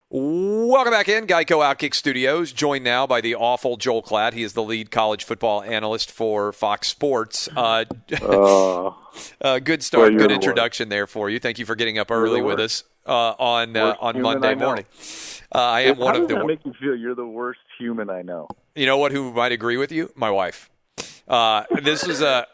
Welcome back in, Geico Outkick Studios, joined now by the awful Joel Klatt. He is the lead college football analyst for Fox Sports. Good Well, start, good introduction there for you. Thank you for getting up early with us on Monday morning. I am one of the. How does that make you feel? You're the worst human I know. You know what? Who might agree with you? My wife. This was a.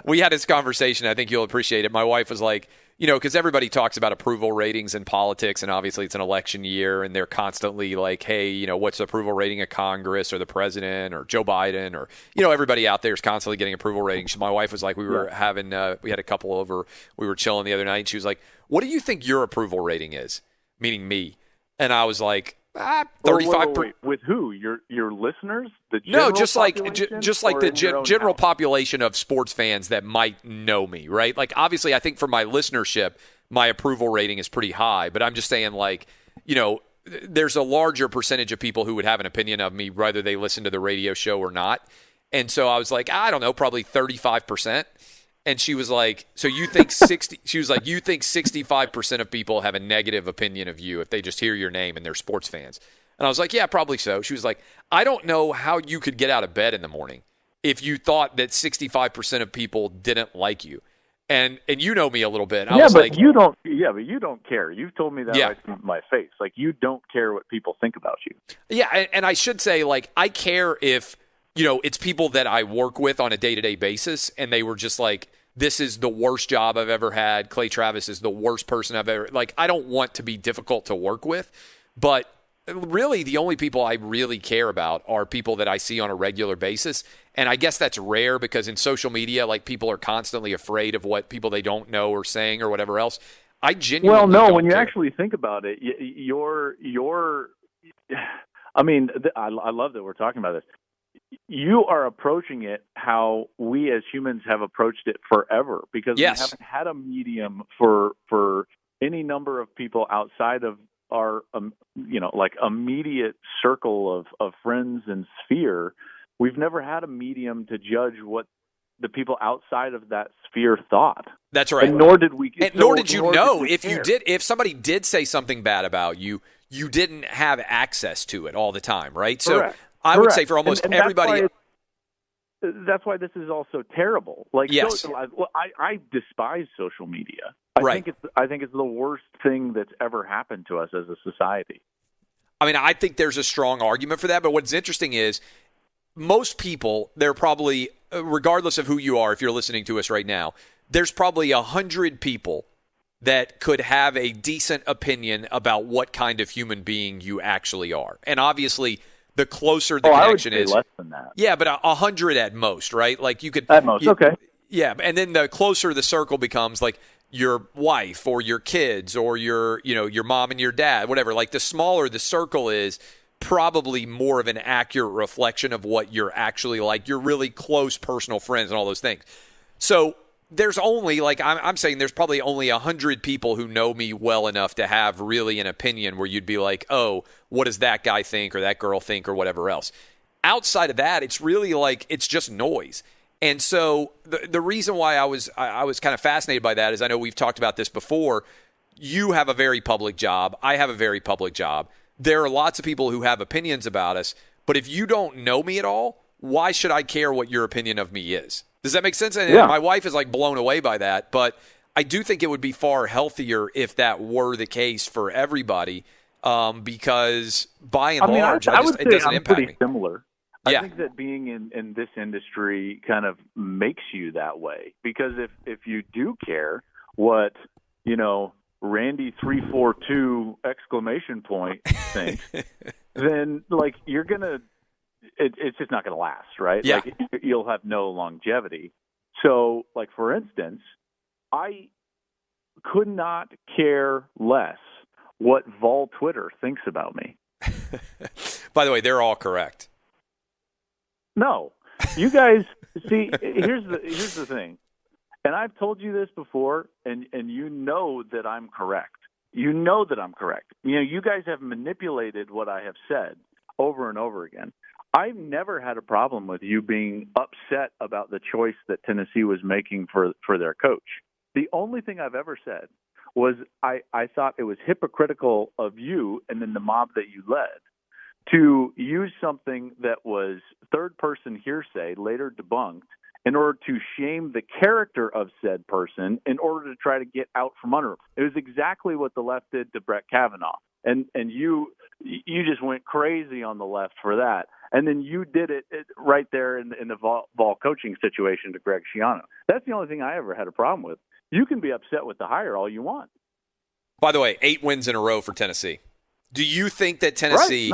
We had this conversation. I think you'll appreciate it. My wife was like, because everybody talks about approval ratings in politics, and obviously it's an election year, and they're constantly like, hey, what's the approval rating of Congress or the president or Joe Biden or, everybody out there is constantly getting approval ratings. My wife was like, we had a couple over, we were chilling the other night, and she was like, what do you think your approval rating is? Meaning me. And I was like, 35%. Wait. With who? Your listeners? No, just like the general population of sports fans that might know me, right? Like, obviously, I think for my listenership, my approval rating is pretty high. But I'm just saying, there's a larger percentage of people who would have an opinion of me, whether they listen to the radio show or not. And so I was like, I don't know, probably 35%. And she was like, so you think 60? She was like, you think 65% of people have a negative opinion of you if they just hear your name and they're sports fans? And I was like, yeah, probably so. She was like, I don't know how you could get out of bed in the morning if you thought that 65% of people didn't like you. And you know me a little bit. But you don't. Yeah, but you don't care. You've told me that right to my face. Like, you don't care what people think about you. Yeah, and I should say, like, I care if it's people that I work with on a day-to-day basis, and they were just like, this is the worst job I've ever had. Clay Travis is the worst person I've ever. Like, I don't want to be difficult to work with, but really the only people I really care about are people that I see on a regular basis. And I guess that's rare because in social media, like, people are constantly afraid of what people they don't know are saying or whatever else. I genuinely don't when you care. actually think about it, I love that we're talking about this. You are approaching it how we as humans have approached it forever, because we haven't had a medium for any number of people outside of our immediate circle of friends and sphere. We've never had a medium to judge what the people outside of that sphere thought. That's right. And nor did we. Nor did you know if somebody did say something bad about you, you didn't have access to it all the time, right? Correct. So I would say for almost everybody. That's why this is all so terrible. Like, yes. I despise social media. I think it's the worst thing that's ever happened to us as a society. I mean, I think there's a strong argument for that. But what's interesting is most people, they're probably, regardless of who you are, if you're listening to us right now, there's probably 100 people that could have a decent opinion about what kind of human being you actually are. And obviously, the closer the connection I would say is, less than that. Yeah, but 100 at most, right? Like, you could at most, okay. Yeah, and then the closer the circle becomes, like your wife or your kids or your mom and your dad, whatever. Like, the smaller the circle is, probably more of an accurate reflection of what you're actually like. Your really close personal friends and all those things. So there's only, like, I'm saying there's probably only 100 people who know me well enough to have really an opinion where you'd be like, oh, what does that guy think or that girl think or whatever else. Outside of that, it's really like, it's just noise. And so the reason why I was kind of fascinated by that is, I know we've talked about this before. You have a very public job. I have a very public job. There are lots of people who have opinions about us, but if you don't know me at all, why should I care what your opinion of me is? Does that make sense? And my wife is like blown away by that, but I do think it would be far healthier if that were the case for everybody, because by and large, it doesn't impact pretty me. Similar. Yeah. I think that being in this industry kind of makes you that way, because if you do care what, Randy 342 ! Thinks, then, like, you're gonna. It's just not going to last, right? Yeah. Like, you'll have no longevity. So, like, for instance, I could not care less what Vol Twitter thinks about me. By the way, they're all correct. No, you guys see. Here's the thing, and I've told you this before, and you know that I'm correct. You know that I'm correct. You guys have manipulated what I have said over and over again. I've never had a problem with you being upset about the choice that Tennessee was making for their coach. The only thing I've ever said was I thought it was hypocritical of you and then the mob that you led to use something that was third-person hearsay, later debunked, in order to shame the character of said person in order to try to get out from under him. It was exactly what the left did to Brett Kavanaugh. And you just went crazy on the left for that. And then you did it right there in the Vol coaching situation to Greg Schiano. That's the only thing I ever had a problem with. You can be upset with the hire all you want. By the way, 8 wins in a row for Tennessee. Do you think that Tennessee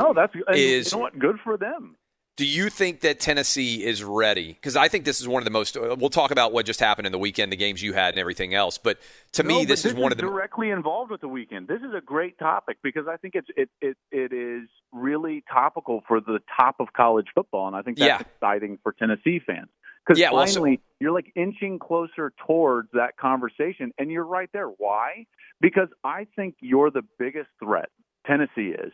is... You know what? Good for them. Do you think that Tennessee is ready? Because I think this is one of the most. We'll talk about what just happened in the weekend, the games you had, and everything else. But to me, this is one of the directly involved with the weekend. This is a great topic because I think it is really topical for the top of college football, and I think that's exciting for Tennessee fans. Because finally, you're like inching closer towards that conversation, and you're right there. Why? Because I think you're the biggest threat. Tennessee is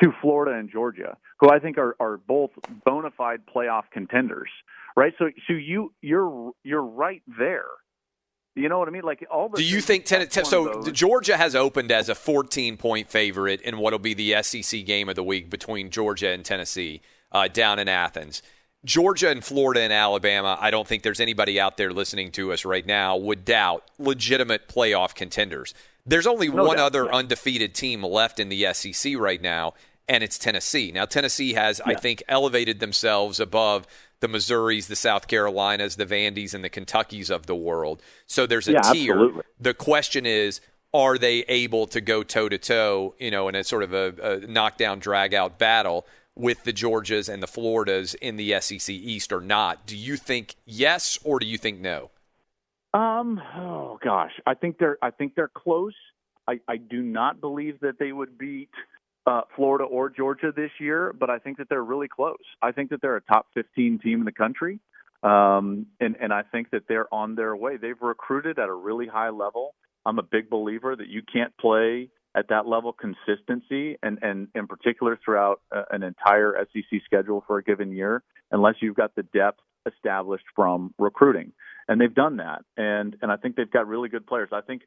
to Florida and Georgia, who I think are both bona fide playoff contenders, right? So you're right there. You know what I mean? Like all the. Do you think Georgia has opened as a 14-point favorite in what will be the SEC game of the week between Georgia and Tennessee down in Athens? Georgia and Florida and Alabama, I don't think there's anybody out there listening to us right now would doubt legitimate playoff contenders. There's only one other undefeated team left in the SEC right now, and it's Tennessee. Now, Tennessee has, I think, elevated themselves above the Missouris, the South Carolinas, the Vandys, and the Kentuckys of the world. So there's a tier. Absolutely. The question is, are they able to go toe-to-toe, in a sort of a knockdown, drag-out battle with the Georgias and the Floridas in the SEC East or not? Do you think yes, or do you think no? Oh gosh, I think they're close. I do not believe that they would beat Florida or Georgia this year, but I think that they're really close. I think that they're a top 15 team in the country, and I think that they're on their way. They've recruited at a really high level. I'm a big believer that you can't play at that level consistency, and in particular throughout an entire SEC schedule for a given year, unless you've got the depth established from recruiting. And they've done that. And I think they've got really good players. I think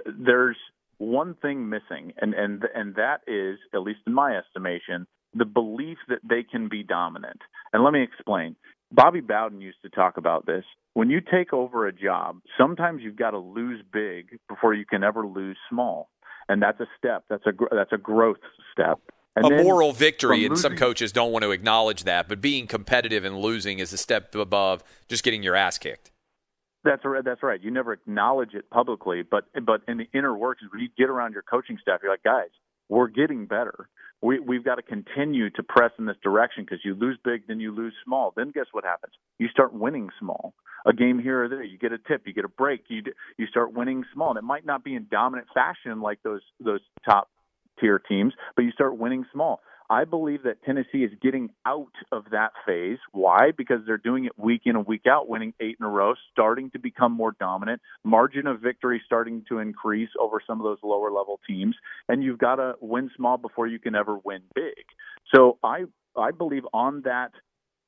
there's one thing missing, and that is, at least in my estimation, the belief that they can be dominant. And let me explain. Bobby Bowden used to talk about this. When you take over a job, sometimes you've got to lose big before you can ever lose small. And that's a step. That's a growth step. And a moral victory, and some coaches don't want to acknowledge that, but being competitive and losing is a step above just getting your ass kicked. That's right. You never acknowledge it publicly, but in the inner workings, when you get around your coaching staff, you're like, guys, we're getting better. We've got to continue to press in this direction because you lose big, then you lose small. Then guess what happens? You start winning small. A game here or there, you get a tip, you get a break, you start winning small. And it might not be in dominant fashion like those top tier teams, but you start winning small. I believe that Tennessee is getting out of that phase. Why? Because they're doing it week in and week out, winning 8 in a row, starting to become more dominant, margin of victory starting to increase over some of those lower level teams, and you've got to win small before you can ever win big. So I believe on that,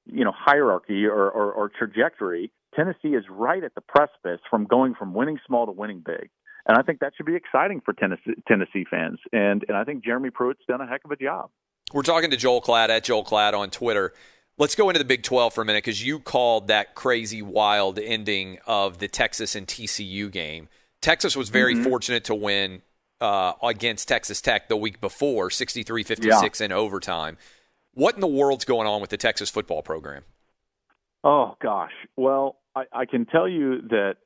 hierarchy or trajectory, Tennessee is right at the precipice from going from winning small to winning big. And I think that should be exciting for Tennessee fans. And I think Jeremy Pruitt's done a heck of a job. We're talking to Joel Klatt at Joel Klatt on Twitter. Let's go into the Big 12 for a minute because you called that crazy, wild ending of the Texas and TCU game. Texas was very fortunate to win against Texas Tech the week before, 63-56 in overtime. What in the world's going on with the Texas football program? Oh, gosh. Well, I can tell you that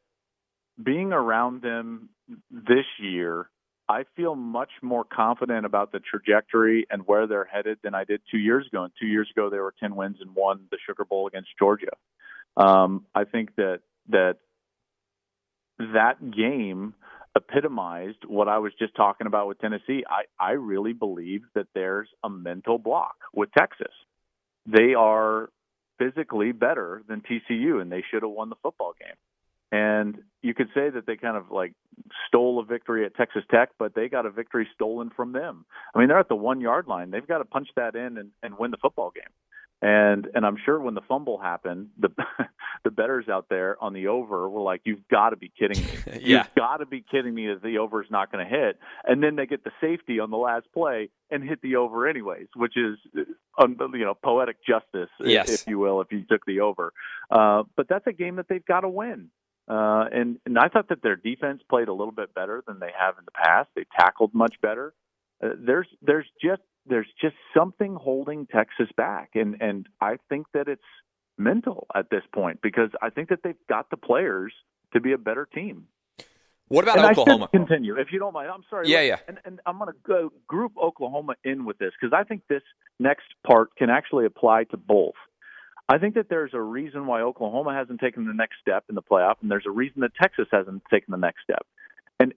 being around them this year, I feel much more confident about the trajectory and where they're headed than I did 2 years ago. And 2 years ago, they were 10 wins and won the Sugar Bowl against Georgia. I think that game epitomized what I was just talking about with Tennessee. I really believe that there's a mental block with Texas. They are physically better than TCU, and they should have won the football game. And you could say that they kind of like stole a victory at Texas Tech, but they got a victory stolen from them. I mean, they're at the 1 yard line. They've got to punch that in and win the football game. And I'm sure when the fumble happened, the bettors out there on the over were like, "You've got to be kidding me! You've got to be kidding me that the over is not going to hit." And then they get the safety on the last play and hit the over anyways, which is poetic justice, if you will, if you took the over. But that's a game that they've got to win. And I thought that their defense played a little bit better than they have in the past. They tackled much better. There's just something holding Texas back, and I think that it's mental at this point because I think that they've got the players to be a better team. What about Oklahoma? I should continue, if you don't mind. I'm sorry. Yeah. And I'm going to group Oklahoma in with this because I think this next part can actually apply to both. I think that there's a reason why Oklahoma hasn't taken the next step in the playoff, and there's a reason that Texas hasn't taken the next step.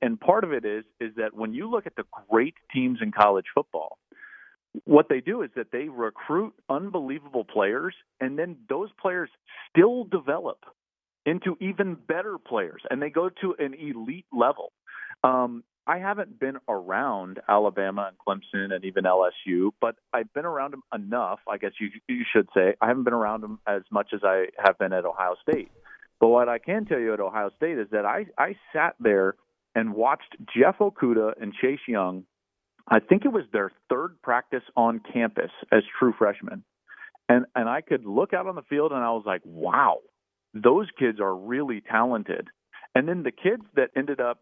And part of it is that when you look at the great teams in college football, what they do is that they recruit unbelievable players, and then those players still develop into even better players, and they go to an elite level. I haven't been around Alabama and Clemson and even LSU, but I've been around them enough, I guess you should say. I haven't been around them as much as I have been at Ohio State. But what I can tell you at Ohio State is that I sat there and watched Jeff Okudah and Chase Young. I think it was their third practice on campus as true freshmen. And I could look out on the field and I was like, wow, those kids are really talented. And then the kids that ended up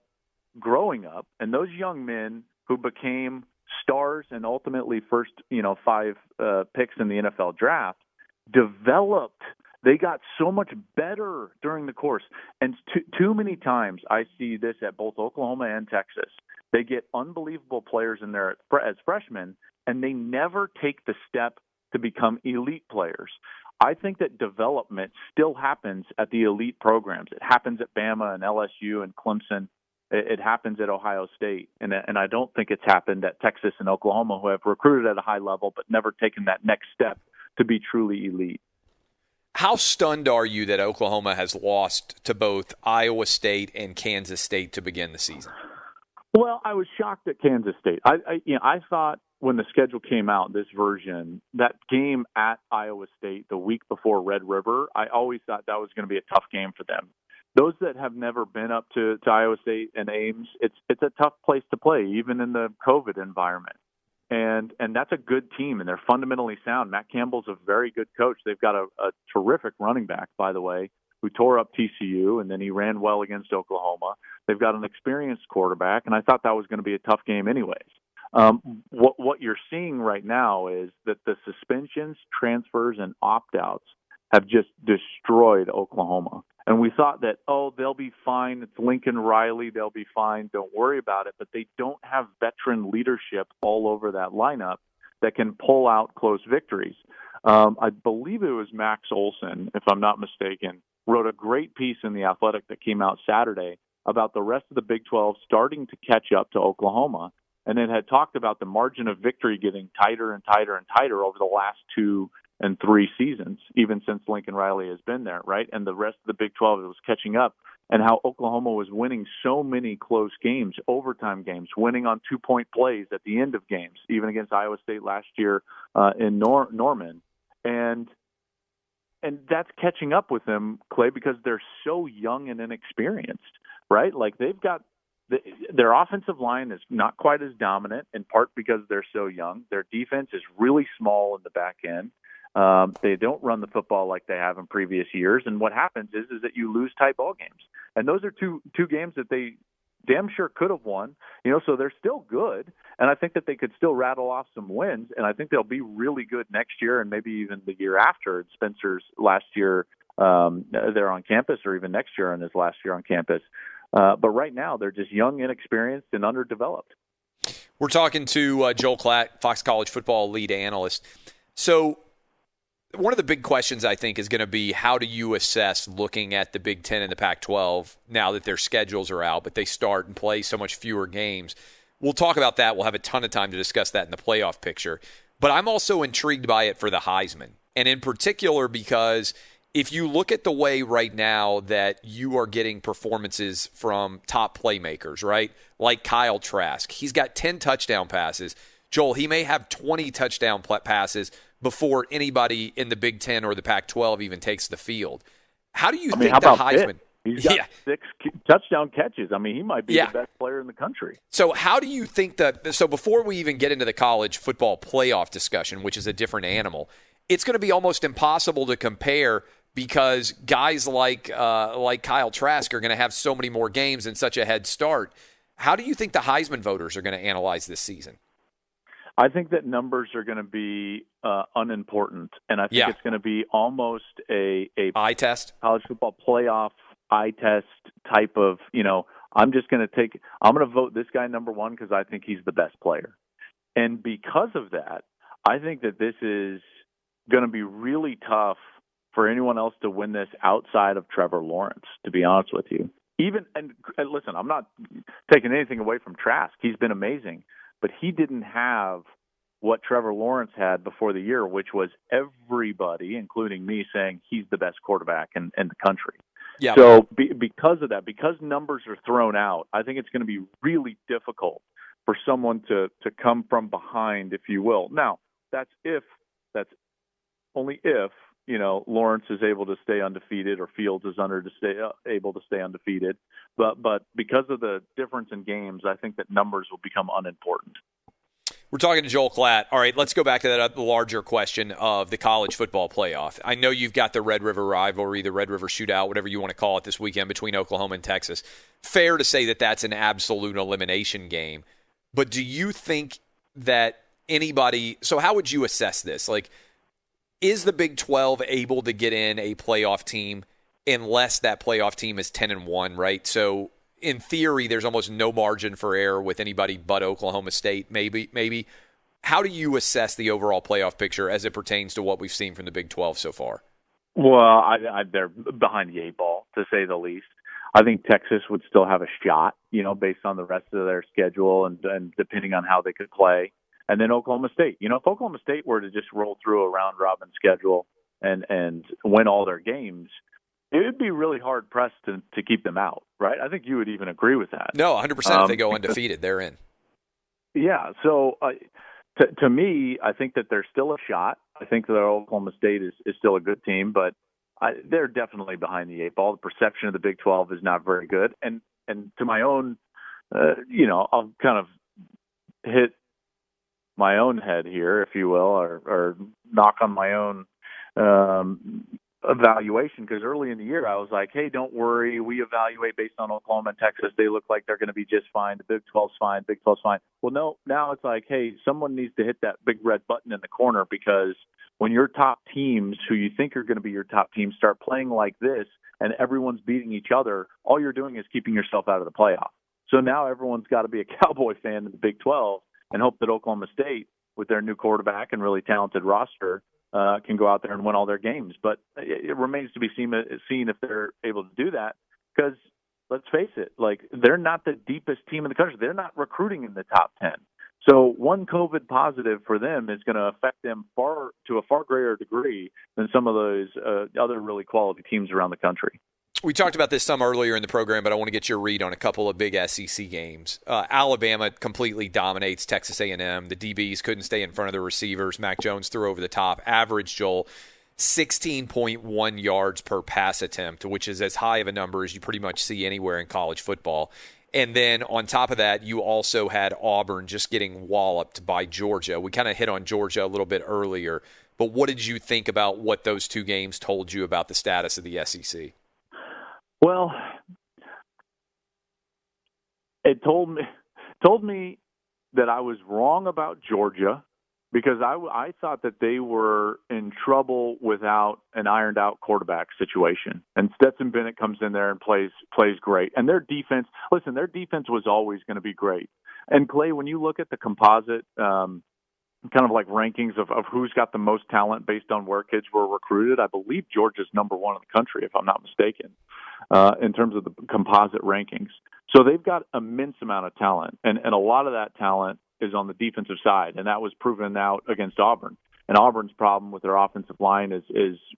growing up and those young men who became stars and ultimately first, 5 picks in the NFL draft developed. They got so much better during the course. And too many times I see this at both Oklahoma and Texas. They get unbelievable players in there as freshmen, and they never take the step to become elite players. I think that development still happens at the elite programs. It happens at Bama and LSU and Clemson. It happens at Ohio State. And I don't think it's happened at Texas and Oklahoma, who have recruited at a high level but never taken that next step to be truly elite. How stunned are you that Oklahoma has lost to both Iowa State and Kansas State to begin the season? Well, I was shocked at Kansas State. I thought when the schedule came out, this version, that game at Iowa State the week before Red River, I always thought that was going to be a tough game for them. Those that have never been up to Iowa State and Ames, it's a tough place to play, even in the COVID environment. And that's a good team, and they're fundamentally sound. Matt Campbell's a very good coach. They've got a terrific running back, by the way, who tore up TCU, and then he ran well against Oklahoma. They've got an experienced quarterback, and I thought that was going to be a tough game anyways. What you're seeing right now is that the suspensions, transfers, and opt-outs have just destroyed Oklahoma. And we thought that, they'll be fine. It's Lincoln Riley. They'll be fine. Don't worry about it. But they don't have veteran leadership all over that lineup that can pull out close victories. I believe it was Max Olson, if I'm not mistaken, wrote a great piece in The Athletic that came out Saturday about the rest of the Big 12 starting to catch up to Oklahoma. And it had talked about the margin of victory getting tighter and tighter and tighter over the last 2 and 3 seasons, even since Lincoln Riley has been there, right? And the rest of the Big 12 was catching up, and how Oklahoma was winning so many close games, overtime games, winning on 2-point plays at the end of games, even against Iowa State last year in Norman. And that's catching up with them, Clay, because they're so young and inexperienced, right? Like they've got their offensive line is not quite as dominant, in part because they're so young. Their defense is really small in the back end. They don't run the football like they have in previous years. And what happens is that you lose tight ball games. And those are two games that they damn sure could have won, so they're still good. And I think that they could still rattle off some wins. And I think they'll be really good next year and maybe even the year after. Spencer's last year there on campus, or even next year in his last year on campus. But right now they're just young, inexperienced, and underdeveloped. We're talking to Joel Klatt, Fox College football lead analyst. So one of the big questions, I think, is going to be how do you assess looking at the Big Ten and the Pac-12 now that their schedules are out, but they start and play so much fewer games. We'll talk about that. We'll have a ton of time to discuss that in the playoff picture. But I'm also intrigued by it for the Heisman, and in particular because if you look at the way right now that you are getting performances from top playmakers, right, like Kyle Trask, he's got 10 touchdown passes. Joel, he may have 20 touchdown passes before anybody in the Big Ten or the Pac-12 even takes the field. How do you think the Heisman? He's got 6 touchdown catches. I mean, he might be the best player in the country. So how do you think so before we even get into the college football playoff discussion, which is a different animal, it's going to be almost impossible to compare because guys like Kyle Trask are going to have so many more games and such a head start. How do you think the Heisman voters are going to analyze this season? I think that numbers are going to be unimportant, and I think it's going to be almost a eye test, college football playoff eye test type of, I'm going to vote this guy number one because I think he's the best player. And because of that, I think that this is going to be really tough for anyone else to win this outside of Trevor Lawrence, to be honest with you. And listen, I'm not taking anything away from Trask. He's been amazing, but he didn't have what Trevor Lawrence had before the year, which was everybody, including me, saying he's the best quarterback in the country. Yeah. So because of that, because numbers are thrown out, I think it's going to be really difficult for someone to come from behind, if you will. Now, that's only if, Lawrence is able to stay undefeated or Fields is able to stay undefeated. But because of the difference in games, I think that numbers will become unimportant. We're talking to Joel Klatt. All right, let's go back to that larger question of the college football playoff. I know you've got the Red River rivalry, the Red River shootout, whatever you want to call it this weekend between Oklahoma and Texas. Fair to say that that's an absolute elimination game. But do you think that anybody – so how would you assess this? Like, is the Big 12 able to get in a playoff team unless that playoff team is 10-1, right? So – in theory, there's almost no margin for error with anybody but Oklahoma State, maybe. How do you assess the overall playoff picture as it pertains to what we've seen from the Big 12 so far? Well, they're behind the 8 ball, to say the least. I think Texas would still have a shot, based on the rest of their schedule and depending on how they could play. And then Oklahoma State. If Oklahoma State were to just roll through a round-robin schedule and win all their games, it would be really hard-pressed to keep them out, right? I think you would even agree with that. No, 100% if they go undefeated, they're in. Yeah, so to me, I think that there's still a shot. I think that Oklahoma State is still a good team, but they're definitely behind the 8 ball. The perception of the Big 12 is not very good. And to my own, I'll kind of hit my own head here, if you will, or knock on my own evaluation, because early in the year I was like, hey, don't worry, we evaluate based on Oklahoma and Texas. They look like they're going to be just fine. The Big 12's fine. Big 12's fine. Well, no, now it's like, hey, someone needs to hit that big red button in the corner, because when your top teams, who you think are going to be your top teams, start playing like this and everyone's beating each other, all you're doing is keeping yourself out of the playoff. So now everyone's got to be a Cowboy fan in the Big 12 and hope that Oklahoma State, with their new quarterback and really talented roster, can go out there and win all their games. But it remains to be seen if they're able to do that, because let's face it, like, they're not the deepest team in the country. They're not recruiting in the top 10. So one COVID positive for them is going to affect them to a far greater degree than some of those other really quality teams around the country. We talked about this some earlier in the program, but I want to get your read on a couple of big SEC games. Alabama completely dominates Texas A&M. The DBs couldn't stay in front of the receivers. Mac Jones threw over the top. Average, Joel, 16.1 yards per pass attempt, which is as high of a number as you pretty much see anywhere in college football. And then on top of that, you also had Auburn just getting walloped by Georgia. We kind of hit on Georgia a little bit earlier, but what did you think about what those two games told you about the status of the SEC? Well, it told me that I was wrong about Georgia, because I thought that they were in trouble without an ironed-out quarterback situation. And Stetson Bennett comes in there and plays great. And their defense was always going to be great. And, Clay, when you look at the composite kind of like rankings of who's got the most talent based on where kids were recruited, I believe Georgia's number 1 in the country, if I'm not mistaken, in terms of the composite rankings. So they've got immense amount of talent, and a lot of that talent is on the defensive side, and that was proven out against Auburn. And Auburn's problem with their offensive line is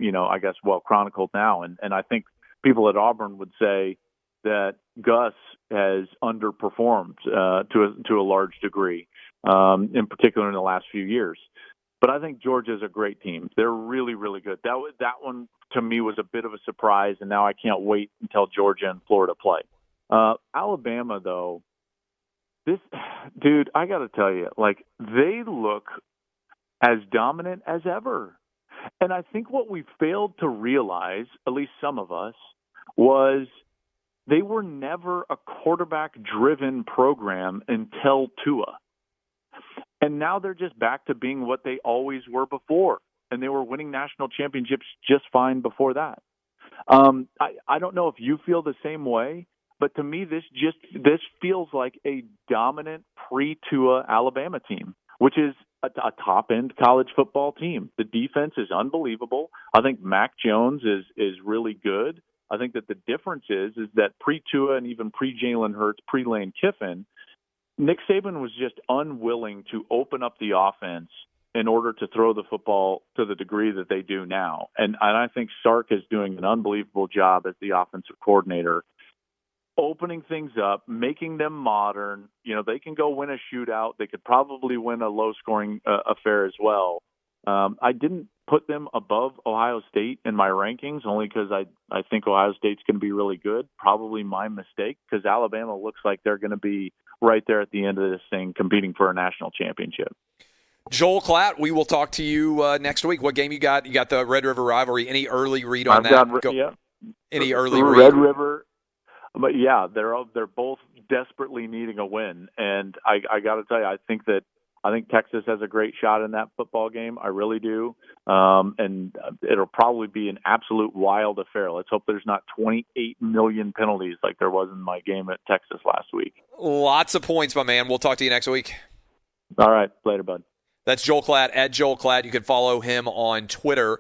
I guess, well chronicled now. And I think people at Auburn would say that Gus has underperformed to a large degree. in particular in the last few years. But I think Georgia's a great team. They're really, really good. That one to me was a bit of a surprise, and now I can't wait until Georgia and Florida play. Alabama, though, dude, I got to tell you, like, they look as dominant as ever. And I think what we failed to realize, at least some of us, was they were never a quarterback-driven program until Tua. And now they're just back to being what they always were before. And they were winning national championships just fine before that. I don't know if you feel the same way, but to me, this feels like a dominant pre-Tua Alabama team, which is a top-end college football team. The defense is unbelievable. I think Mac Jones is really good. I think that the difference is that pre-Tua and even pre-Jalen Hurts, pre-Lane Kiffin, Nick Saban was just unwilling to open up the offense in order to throw the football to the degree that they do now. And I think Sark is doing an unbelievable job as the offensive coordinator, opening things up, making them modern. You know, they can go win a shootout. They could probably win a low-scoring affair as well. I didn't put them above Ohio State in my rankings only because I think Ohio State's going to be really good. Probably my mistake because Alabama looks like they're going to be right there at the end of this thing competing for a national championship. Joel Klatt, we will talk to you next week. What game you got? You got the Red River rivalry. Any early read on that? Any early read? Red River. But yeah, they're both desperately needing a win, and I got to tell you, I think Texas has a great shot in that football game. I really do, and it'll probably be an absolute wild affair. Let's hope there's not 28 million penalties like there was in my game at Texas last week. Lots of points, my man. We'll talk to you next week. All right, later, bud. That's Joel Klatt, at Joel Klatt. You can follow him on Twitter.